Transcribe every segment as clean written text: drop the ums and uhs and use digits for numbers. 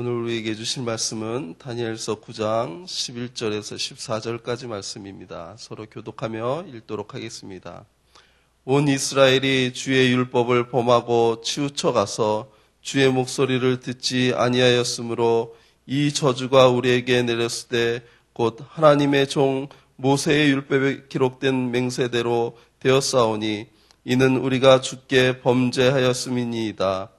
오늘 우리에게 주실 말씀은 다니엘서 9장 11절에서 14절까지 말씀입니다. 서로 교독하며 읽도록 하겠습니다. 온 이스라엘이 주의 율법을 범하고 치우쳐 가서 주의 목소리를 듣지 아니하였으므로 이 저주가 우리에게 내렸으되 곧 하나님의 종 모세의 율법에 기록된 맹세대로 되었사오니 이는 우리가 주께 범죄하였음이니이다.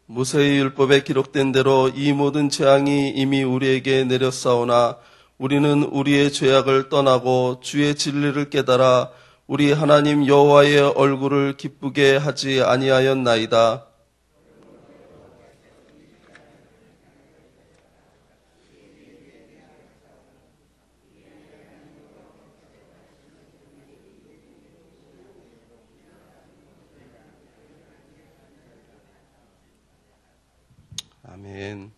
모세의 율법에 기록된 대로 이 모든 재앙이 이미 우리에게 내렸사오나 우리는 우리의 죄악을 떠나고 주의 진리를 깨달아 우리 하나님 여호와의 얼굴을 기쁘게 하지 아니하였나이다. 아멘.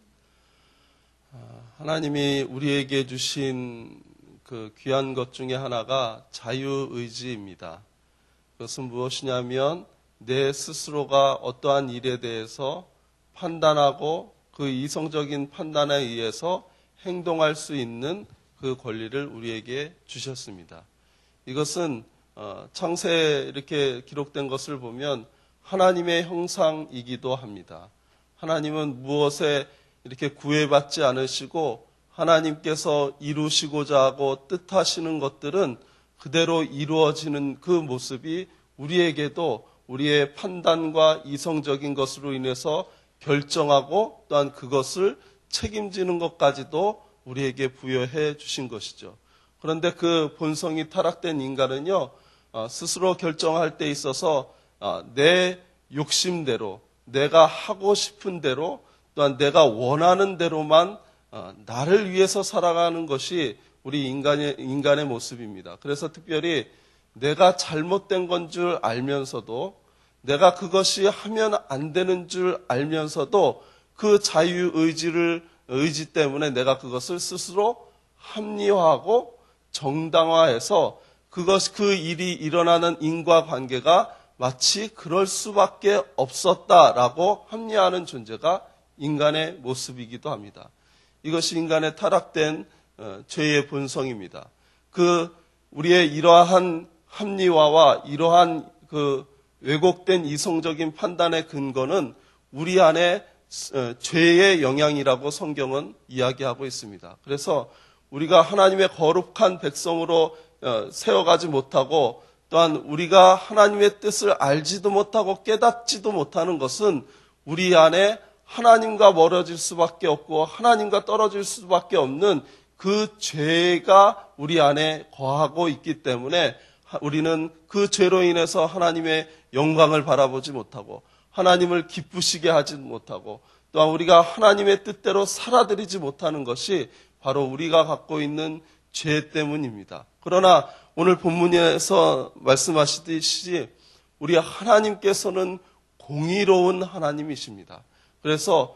하나님이 우리에게 주신 그 귀한 것 중에 하나가 자유의지입니다. 그것은 무엇이냐면 내 스스로가 어떠한 일에 대해서 판단하고 그 이성적인 판단에 의해서 행동할 수 있는 그 권리를 우리에게 주셨습니다. 이것은 창세에 이렇게 기록된 것을 보면 하나님의 형상이기도 합니다. 하나님은 무엇에 이렇게 구애받지 않으시고 하나님께서 이루시고자 하고 뜻하시는 것들은 그대로 이루어지는 그 모습이 우리에게도 우리의 판단과 이성적인 것으로 인해서 결정하고 또한 그것을 책임지는 것까지도 우리에게 부여해 주신 것이죠. 그런데 그 본성이 타락된 인간은요, 스스로 결정할 때 있어서 내 욕심대로 내가 하고 싶은 대로 또한 내가 원하는 대로만 나를 위해서 살아가는 것이 우리 인간의 모습입니다. 그래서 특별히 내가 잘못된 건 줄 알면서도 내가 그것이 하면 안 되는 줄 알면서도 그 의지 때문에 내가 그것을 스스로 합리화하고 정당화해서 그 일이 일어나는 인과관계가 마치 그럴 수밖에 없었다라고 합리화하는 존재가 인간의 모습이기도 합니다. 이것이 인간의 타락된 죄의 본성입니다. 우리의 이러한 합리화와 이러한 왜곡된 이성적인 판단의 근거는 우리 안에 죄의 영향이라고 성경은 이야기하고 있습니다. 그래서 우리가 하나님의 거룩한 백성으로 세워가지 못하고 또한 우리가 하나님의 뜻을 알지도 못하고 깨닫지도 못하는 것은 우리 안에 하나님과 멀어질 수밖에 없고 하나님과 떨어질 수밖에 없는 그 죄가 우리 안에 거하고 있기 때문에 우리는 그 죄로 인해서 하나님의 영광을 바라보지 못하고 하나님을 기쁘시게 하지 못하고 또한 우리가 하나님의 뜻대로 살아들이지 못하는 것이 바로 우리가 갖고 있는 죄 때문입니다. 그러나 오늘 본문에서 말씀하시듯이 우리 하나님께서는 공의로운 하나님이십니다. 그래서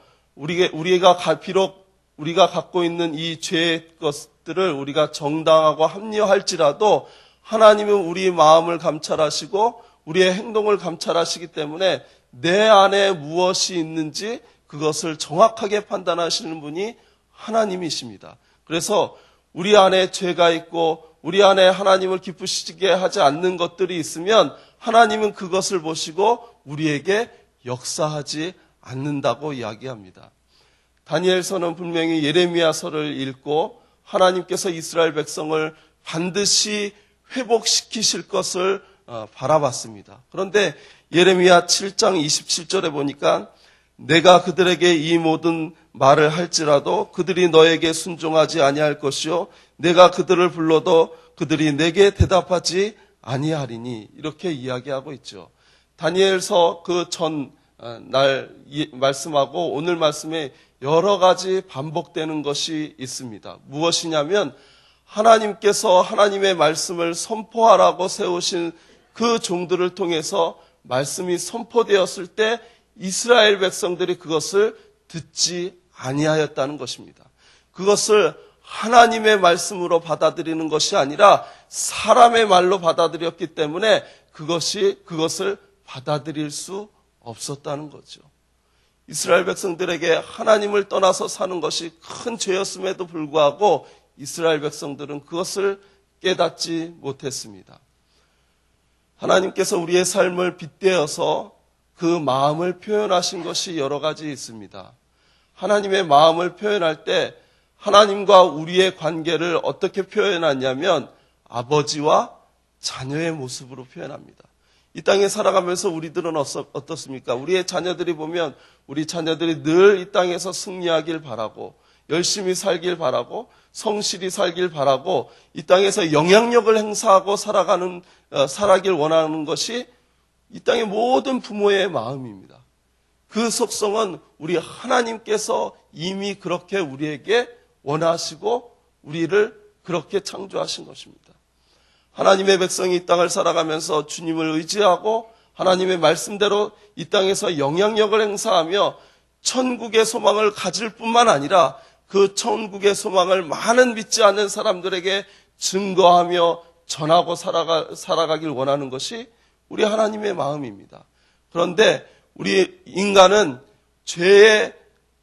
비록 우리가 갖고 있는 이 죄의 것들을 우리가 정당하고 합리화할지라도 하나님은 우리 마음을 감찰하시고 우리의 행동을 감찰하시기 때문에 내 안에 무엇이 있는지 그것을 정확하게 판단하시는 분이 하나님이십니다. 그래서 우리 안에 죄가 있고 우리 안에 하나님을 기쁘시게 하지 않는 것들이 있으면 하나님은 그것을 보시고 우리에게 역사하지 않는다고 이야기합니다. 다니엘서는 분명히 예레미야서를 읽고 하나님께서 이스라엘 백성을 반드시 회복시키실 것을 바라봤습니다. 그런데 예레미야 7장 27절에 보니까 내가 그들에게 이 모든 말을 할지라도 그들이 너에게 순종하지 아니할 것이요 내가 그들을 불러도 그들이 내게 대답하지 아니하리니 이렇게 이야기하고 있죠. 다니엘서 그 전 날 말씀하고 오늘 말씀에 여러 가지 반복되는 것이 있습니다. 무엇이냐면 하나님께서 하나님의 말씀을 선포하라고 세우신 그 종들을 통해서 말씀이 선포되었을 때 이스라엘 백성들이 그것을 듣지 아니하였다는 것입니다. 그것을 하나님의 말씀으로 받아들이는 것이 아니라 사람의 말로 받아들였기 때문에 그것을 받아들일 수 없었다는 거죠. 이스라엘 백성들에게 하나님을 떠나서 사는 것이 큰 죄였음에도 불구하고 이스라엘 백성들은 그것을 깨닫지 못했습니다. 하나님께서 우리의 삶을 빗대어서 그 마음을 표현하신 것이 여러 가지 있습니다. 하나님의 마음을 표현할 때 하나님과 우리의 관계를 어떻게 표현하냐면 아버지와 자녀의 모습으로 표현합니다. 이 땅에 살아가면서 우리들은 어떻습니까? 우리의 자녀들이 보면 우리 자녀들이 늘 이 땅에서 승리하길 바라고 열심히 살길 바라고 성실히 살길 바라고 이 땅에서 영향력을 행사하고 살아가길 원하는 것이 이 땅의 모든 부모의 마음입니다. 그 속성은 우리 하나님께서 이미 그렇게 우리에게 원하시고 우리를 그렇게 창조하신 것입니다. 하나님의 백성이 이 땅을 살아가면서 주님을 의지하고 하나님의 말씀대로 이 땅에서 영향력을 행사하며 천국의 소망을 가질 뿐만 아니라 그 천국의 소망을 많은 믿지 않는 사람들에게 증거하며 전하고 살아가길 원하는 것이 우리 하나님의 마음입니다. 그런데 우리 인간은 죄에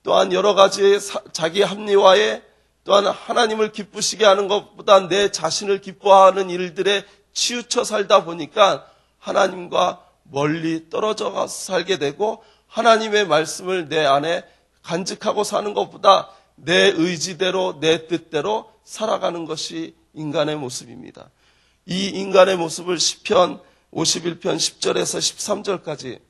또한 여러 가지 자기 합리화에 또한 하나님을 기쁘시게 하는 것보다 내 자신을 기뻐하는 일들에 치우쳐 살다 보니까 하나님과 멀리 떨어져 살게 되고 하나님의 말씀을 내 안에 간직하고 사는 것보다 내 의지대로 내 뜻대로 살아가는 것이 인간의 모습입니다. 이 인간의 모습을 시편 51편 10절에서 13절까지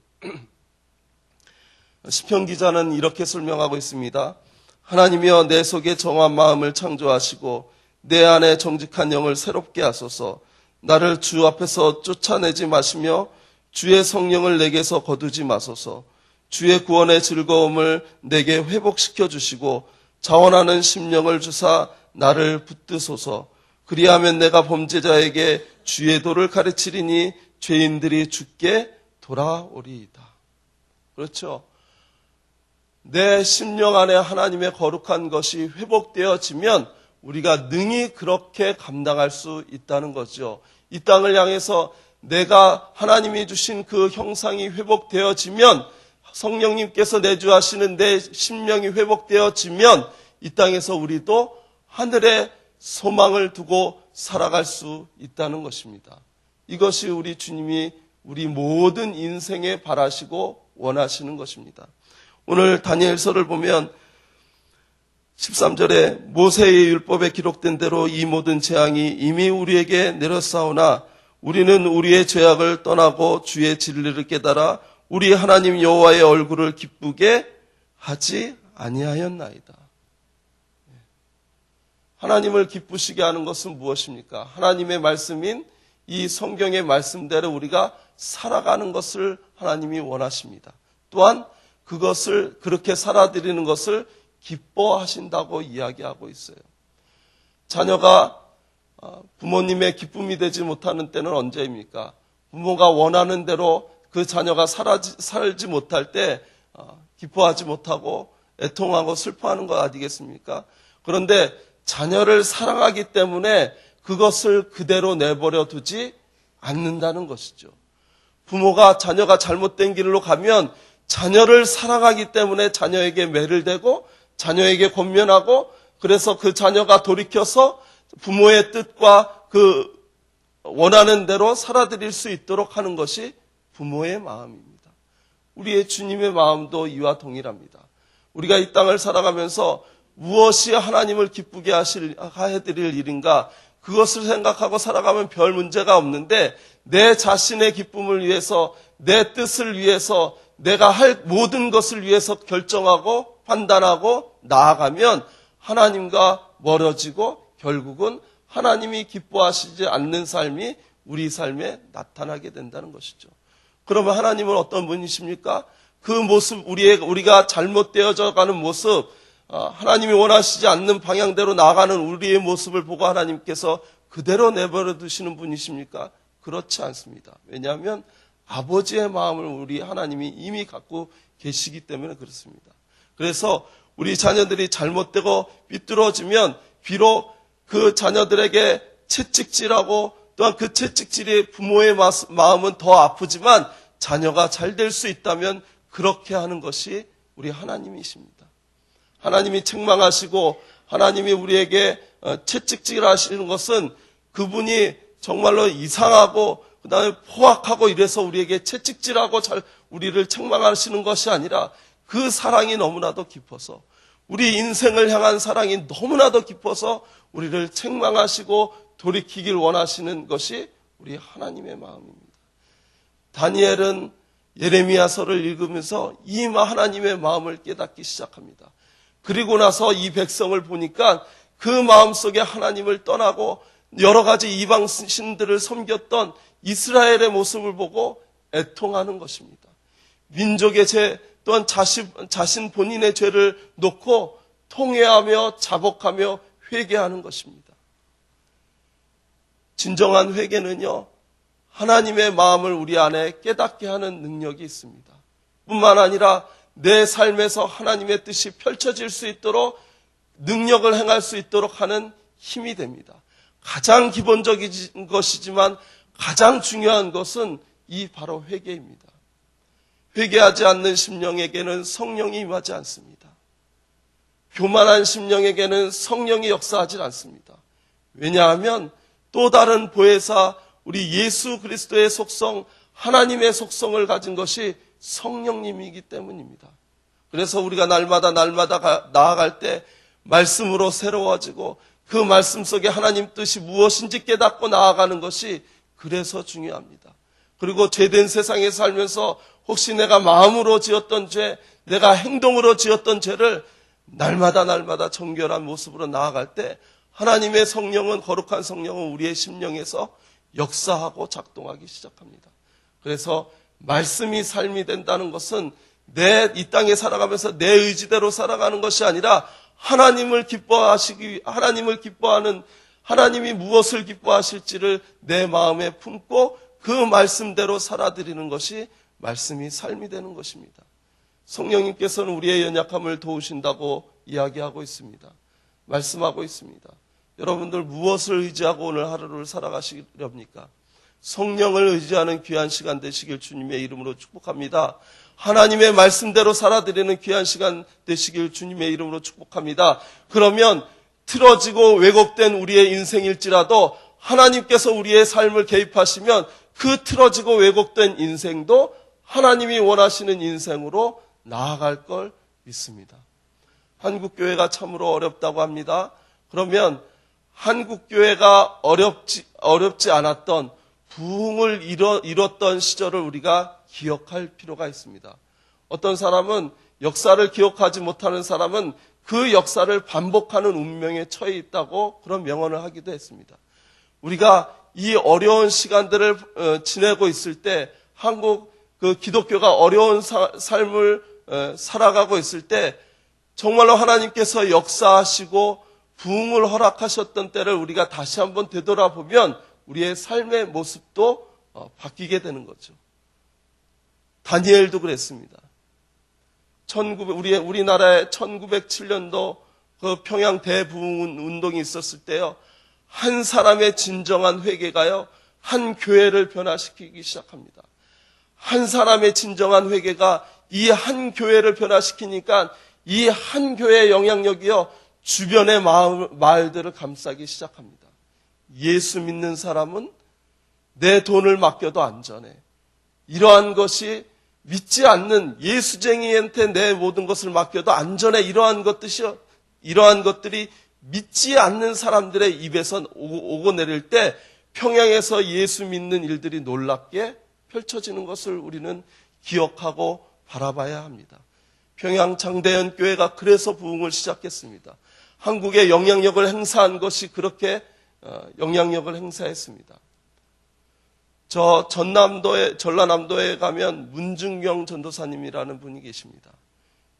시편 기자는 이렇게 설명하고 있습니다. 하나님이여 내 속에 정한 마음을 창조하시고 내 안에 정직한 영을 새롭게 하소서. 나를 주 앞에서 쫓아내지 마시며 주의 성령을 내게서 거두지 마소서. 주의 구원의 즐거움을 내게 회복시켜 주시고 자원하는 심령을 주사 나를 붙드소서. 그리하면 내가 범죄자에게 주의 도를 가르치리니 죄인들이 주께 돌아오리이다. 그렇죠. 내 심령 안에 하나님의 거룩한 것이 회복되어지면 우리가 능히 그렇게 감당할 수 있다는 거죠. 이 땅을 향해서 내가 하나님이 주신 그 형상이 회복되어지면 성령님께서 내주하시는 내 심령이 회복되어지면 이 땅에서 우리도 하늘에 소망을 두고 살아갈 수 있다는 것입니다. 이것이 우리 주님이 우리 모든 인생에 바라시고 원하시는 것입니다. 오늘 다니엘서를 보면 13절에 모세의 율법에 기록된 대로 이 모든 재앙이 이미 우리에게 내렸사오나 우리는 우리의 죄악을 떠나고 주의 진리를 깨달아 우리 하나님 여호와의 얼굴을 기쁘게 하지 아니하였나이다. 하나님을 기쁘시게 하는 것은 무엇입니까? 하나님의 말씀인 이 성경의 말씀대로 우리가 살아가는 것을 하나님이 원하십니다. 또한 그것을 그렇게 살아드리는 것을 기뻐하신다고 이야기하고 있어요. 자녀가 부모님의 기쁨이 되지 못하는 때는 언제입니까? 부모가 원하는 대로 그 자녀가 살지 못할 때 기뻐하지 못하고 애통하고 슬퍼하는 것 아니겠습니까? 그런데 자녀를 사랑하기 때문에 그것을 그대로 내버려 두지 않는다는 것이죠. 부모가 자녀가 잘못된 길로 가면 자녀를 사랑하기 때문에 자녀에게 매를 대고 자녀에게 권면하고 그래서 그 자녀가 돌이켜서 부모의 뜻과 그 원하는 대로 살아드릴 수 있도록 하는 것이 부모의 마음입니다. 우리의 주님의 마음도 이와 동일합니다. 우리가 이 땅을 살아가면서 무엇이 하나님을 기쁘게 해드릴 일인가 그것을 생각하고 살아가면 별 문제가 없는데 내 자신의 기쁨을 위해서 내 뜻을 위해서 내가 할 모든 것을 위해서 결정하고 판단하고 나아가면 하나님과 멀어지고 결국은 하나님이 기뻐하시지 않는 삶이 우리 삶에 나타나게 된다는 것이죠. 그러면 하나님은 어떤 분이십니까? 그 모습, 우리가 잘못되어져 가는 모습, 하나님이 원하시지 않는 방향대로 나아가는 우리의 모습을 보고 하나님께서 그대로 내버려 두시는 분이십니까? 그렇지 않습니다. 왜냐하면 아버지의 마음을 우리 하나님이 이미 갖고 계시기 때문에 그렇습니다. 그래서 우리 자녀들이 잘못되고 삐뚤어지면 비록 그 자녀들에게 채찍질하고 또한 그 채찍질이 부모의 마음은 더 아프지만 자녀가 잘 될 수 있다면 그렇게 하는 것이 우리 하나님이십니다. 하나님이 책망하시고 하나님이 우리에게 채찍질하시는 것은 그분이 정말로 이상하고 그 다음에 포악하고 이래서 우리에게 채찍질하고 우리를 책망하시는 것이 아니라 그 사랑이 너무나도 깊어서 우리 인생을 향한 사랑이 너무나도 깊어서 우리를 책망하시고 돌이키길 원하시는 것이 우리 하나님의 마음입니다. 다니엘은 예레미야서를 읽으면서 이 하나님의 마음을 깨닫기 시작합니다. 그리고 나서 이 백성을 보니까 그 마음속에 하나님을 떠나고 여러 가지 이방 신들을 섬겼던 이스라엘의 모습을 보고 애통하는 것입니다. 민족의 죄 또한 자신 본인의 죄를 놓고 통회하며 자복하며 회개하는 것입니다. 진정한 회개는요, 하나님의 마음을 우리 안에 깨닫게 하는 능력이 있습니다. 뿐만 아니라 내 삶에서 하나님의 뜻이 펼쳐질 수 있도록 능력을 행할 수 있도록 하는 힘이 됩니다. 가장 기본적인 것이지만 가장 중요한 것은 이 바로 회개입니다. 회개하지 않는 심령에게는 성령이 임하지 않습니다. 교만한 심령에게는 성령이 역사하지 않습니다. 왜냐하면 또 다른 보혜사 우리 예수 그리스도의 속성, 하나님의 속성을 가진 것이 성령님이기 때문입니다. 그래서 우리가 날마다 나아갈 때 말씀으로 새로워지고 그 말씀 속에 하나님 뜻이 무엇인지 깨닫고 나아가는 것이 그래서 중요합니다. 그리고 죄된 세상에 살면서 혹시 내가 마음으로 지었던 죄, 내가 행동으로 지었던 죄를 날마다 정결한 모습으로 나아갈 때 하나님의 성령은, 거룩한 성령은 우리의 심령에서 역사하고 작동하기 시작합니다. 그래서 말씀이 삶이 된다는 것은 이 땅에 살아가면서 내 의지대로 살아가는 것이 아니라 하나님을 기뻐하는 하나님이 무엇을 기뻐하실지를 내 마음에 품고 그 말씀대로 살아드리는 것이 말씀이 삶이 되는 것입니다. 성령님께서는 우리의 연약함을 도우신다고 이야기하고 있습니다. 말씀하고 있습니다. 여러분들 무엇을 의지하고 오늘 하루를 살아가시렵니까? 성령을 의지하는 귀한 시간 되시길 주님의 이름으로 축복합니다. 하나님의 말씀대로 살아드리는 귀한 시간 되시길 주님의 이름으로 축복합니다. 그러면 틀어지고 왜곡된 우리의 인생일지라도 하나님께서 우리의 삶을 개입하시면 그 틀어지고 왜곡된 인생도 하나님이 원하시는 인생으로 나아갈 걸 믿습니다. 한국교회가 참으로 어렵다고 합니다. 그러면 한국교회가 어렵지 않았던 부흥을 이뤘던 시절을 우리가 기억할 필요가 있습니다. 어떤 사람은 역사를 기억하지 못하는 사람은 그 역사를 반복하는 운명에 처해 있다고 그런 명언을 하기도 했습니다. 우리가 이 어려운 시간들을 지내고 있을 때 한국 기독교가 어려운 삶을 살아가고 있을 때 정말로 하나님께서 역사하시고 부흥을 허락하셨던 때를 우리가 다시 한번 되돌아보면 우리의 삶의 모습도 바뀌게 되는 거죠. 다니엘도 그랬습니다. 우리나라에 1907년도 그 평양 대부흥 운동이 있었을 때요, 한 사람의 진정한 회개가요, 한 교회를 변화시키기 시작합니다. 한 사람의 진정한 회개가 이 한 교회를 변화시키니까 이 한 교회의 영향력이요, 주변의 마을들을 감싸기 시작합니다. 예수 믿는 사람은 내 돈을 맡겨도 안전해. 이러한 것이 믿지 않는 예수쟁이한테 내 모든 것을 맡겨도 안전해. 이러한 것들이 믿지 않는 사람들의 입에서 오고 내릴 때 평양에서 예수 믿는 일들이 놀랍게 펼쳐지는 것을 우리는 기억하고 바라봐야 합니다. 평양 장대현 교회가 그래서 부흥을 시작했습니다. 한국에 영향력을 행사한 것이 그렇게 영향력을 행사했습니다. 전라남도에 가면 문중경 전도사님이라는 분이 계십니다.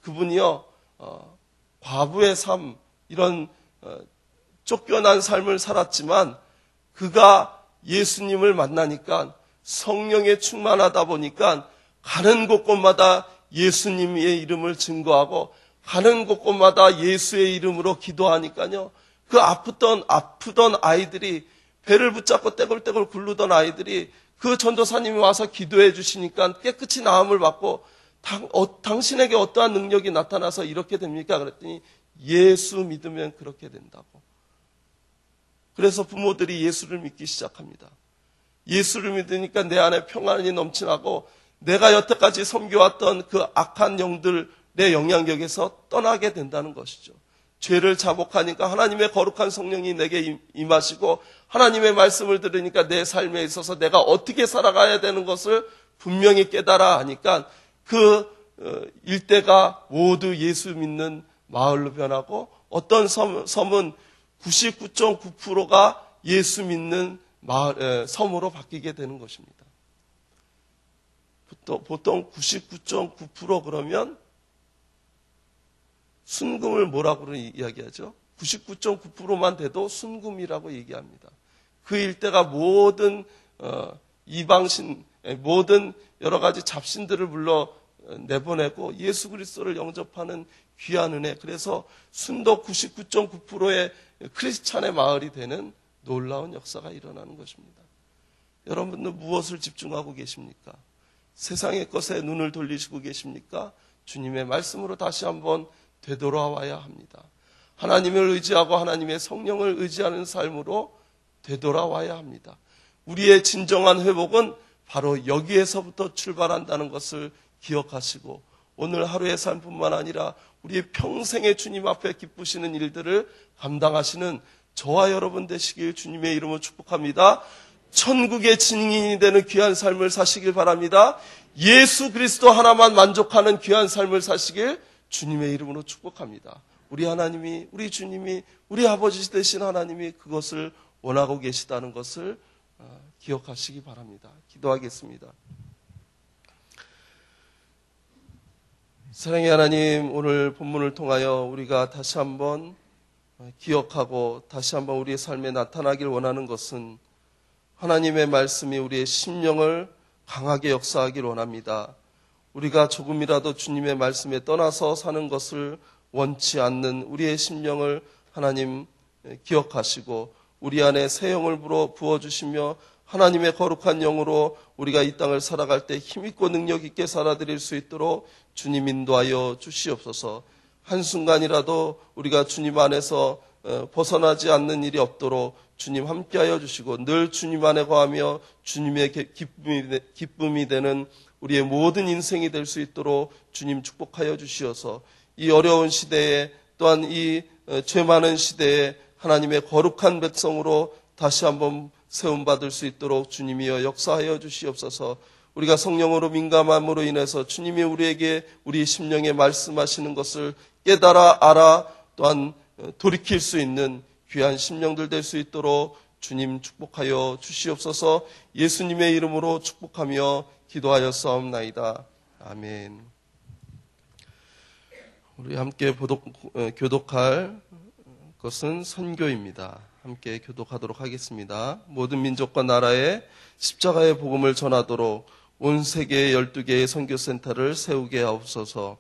그분이요, 과부의 삶, 이런 쫓겨난 삶을 살았지만 그가 예수님을 만나니까 성령에 충만하다 보니까 가는 곳곳마다 예수님의 이름을 증거하고 가는 곳곳마다 예수의 이름으로 기도하니까요. 그 아프던 아이들이, 배를 붙잡고 떼굴떼굴 굴르던 아이들이 그 전도사님이 와서 기도해 주시니까 깨끗이 나음을 받고, 당신에게 어떠한 능력이 나타나서 이렇게 됩니까? 그랬더니 예수 믿으면 그렇게 된다고. 그래서 부모들이 예수를 믿기 시작합니다. 예수를 믿으니까 내 안에 평안이 넘쳐나고 내가 여태까지 섬겨왔던 그 악한 영들의 영향력에서 떠나게 된다는 것이죠. 죄를 자복하니까 하나님의 거룩한 성령이 내게 임하시고 하나님의 말씀을 들으니까 내 삶에 있어서 내가 어떻게 살아가야 되는 것을 분명히 깨달아 하니까 그 일대가 모두 예수 믿는 마을로 변하고 어떤 섬은 99.9%가 예수 믿는 섬으로 바뀌게 되는 것입니다. 보통 99.9% 그러면 순금을 뭐라고 이야기하죠? 99.9%만 돼도 순금이라고 얘기합니다. 그 일대가 모든 이방신, 모든 여러 가지 잡신들을 불러 내보내고 예수 그리스도를 영접하는 귀한 은혜, 그래서 순도 99.9%의 크리스찬의 마을이 되는 놀라운 역사가 일어나는 것입니다. 여러분은 무엇을 집중하고 계십니까? 세상의 것에 눈을 돌리시고 계십니까? 주님의 말씀으로 다시 한번 되돌아와야 합니다. 하나님을 의지하고 하나님의 성령을 의지하는 삶으로 되돌아와야 합니다. 우리의 진정한 회복은 바로 여기에서부터 출발한다는 것을 기억하시고 오늘 하루의 삶뿐만 아니라 우리의 평생의 주님 앞에 기쁘시는 일들을 감당하시는 저와 여러분 되시길 주님의 이름으로 축복합니다. 천국의 증인이 되는 귀한 삶을 사시길 바랍니다. 예수 그리스도 하나만 만족하는 귀한 삶을 사시길 주님의 이름으로 축복합니다. 우리 하나님이, 우리 주님이, 우리 아버지 되신 하나님이 그것을 원하고 계시다는 것을 기억하시기 바랍니다. 기도하겠습니다. 사랑의 하나님, 오늘 본문을 통하여 우리가 다시 한번 기억하고 다시 한번 우리의 삶에 나타나길 원하는 것은 하나님의 말씀이 우리의 심령을 강하게 역사하길 원합니다. 우리가 조금이라도 주님의 말씀에 떠나서 사는 것을 원치 않는 우리의 심령을 하나님 기억하시고 우리 안에 새 영을 부어주시며 하나님의 거룩한 영으로 우리가 이 땅을 살아갈 때 힘있고 능력 있게 살아드릴 수 있도록 주님 인도하여 주시옵소서. 한순간이라도 우리가 주님 안에서 벗어나지 않는 일이 없도록 주님 함께하여 주시고 늘 주님 안에 거하며 주님의 기쁨이 되는 우리의 모든 인생이 될 수 있도록 주님 축복하여 주시어서 이 어려운 시대에 또한 이 죄 많은 시대에 하나님의 거룩한 백성으로 다시 한번 세움받을 수 있도록 주님이여 역사하여 주시옵소서. 우리가 성령으로 민감함으로 인해서 주님이 우리에게 우리 심령에 말씀하시는 것을 깨달아 알아 또한 돌이킬 수 있는 귀한 심령들 될 수 있도록 주님 축복하여 주시옵소서. 예수님의 이름으로 축복하며 기도하였사옵나이다. 아멘. 우리 함께 교독할 것은 선교입니다. 함께 교독하도록 하겠습니다. 모든 민족과 나라에 십자가의 복음을 전하도록 온 세계에 12개의 선교센터를 세우게 하옵소서.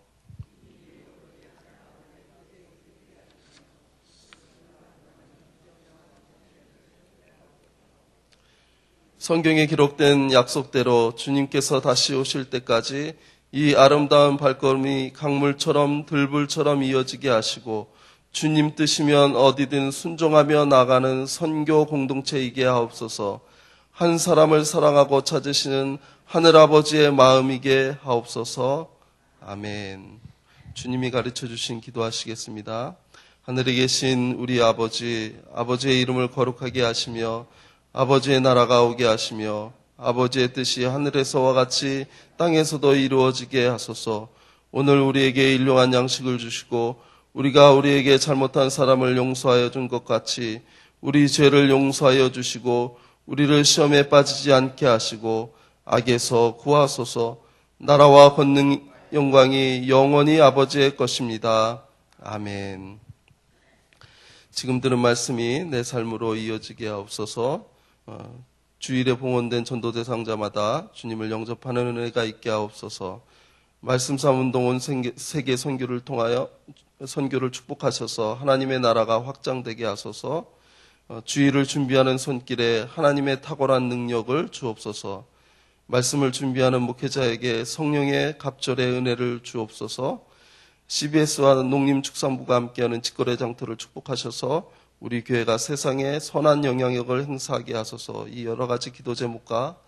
성경에 기록된 약속대로 주님께서 다시 오실 때까지 이 아름다운 발걸음이 강물처럼 들불처럼 이어지게 하시고 주님 뜻이면 어디든 순종하며 나가는 선교 공동체이게 하옵소서. 한 사람을 사랑하고 찾으시는 하늘아버지의 마음이게 하옵소서. 아멘. 주님이 가르쳐 주신 기도하시겠습니다. 하늘에 계신 우리 아버지, 아버지의 이름을 거룩하게 하시며 아버지의 나라가 오게 하시며 아버지의 뜻이 하늘에서와 같이 땅에서도 이루어지게 하소서. 오늘 우리에게 일용할 양식을 주시고 우리가 우리에게 잘못한 사람을 용서하여 준 것 같이 우리 죄를 용서하여 주시고 우리를 시험에 빠지지 않게 하시고 악에서 구하소서. 나라와 권능 영광이 영원히 아버지의 것입니다. 아멘. 지금 들은 말씀이 내 삶으로 이어지게 하옵소서. 주일에 봉헌된 전도 대상자마다 주님을 영접하는 은혜가 있게 하옵소서. 말씀 삼운동원 세계 선교를 통하여 선교를 축복하셔서 하나님의 나라가 확장되게 하소서. 주의를 준비하는 손길에 하나님의 탁월한 능력을 주옵소서. 말씀을 준비하는 목회자에게 성령의 갑절의 은혜를 주옵소서. CBS와 농림축산부가 함께하는 직거래 장터를 축복하셔서 우리 교회가 세상에 선한 영향력을 행사하게 하소서. 이 여러 가지 기도 제목과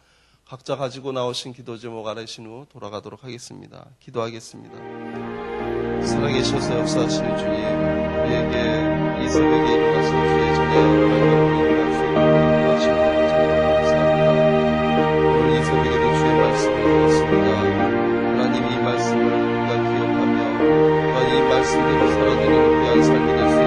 각자 가지고 나오신 기도 제목 아뢰신 후 돌아가도록 하겠습니다. 기도하겠습니다. 살아계셔서 역사하시는 주님, 우리에게 이 새벽에 일어나서 주의 전에 말씀을 일어날 수 있는 하시고 감사합니다. 오늘 이 새벽에도 주의 말씀을 들었습니다. 하나님 이 말씀을 우리가 기억하며 또한 이 말씀대로 살아내는 귀한 삶이 될 수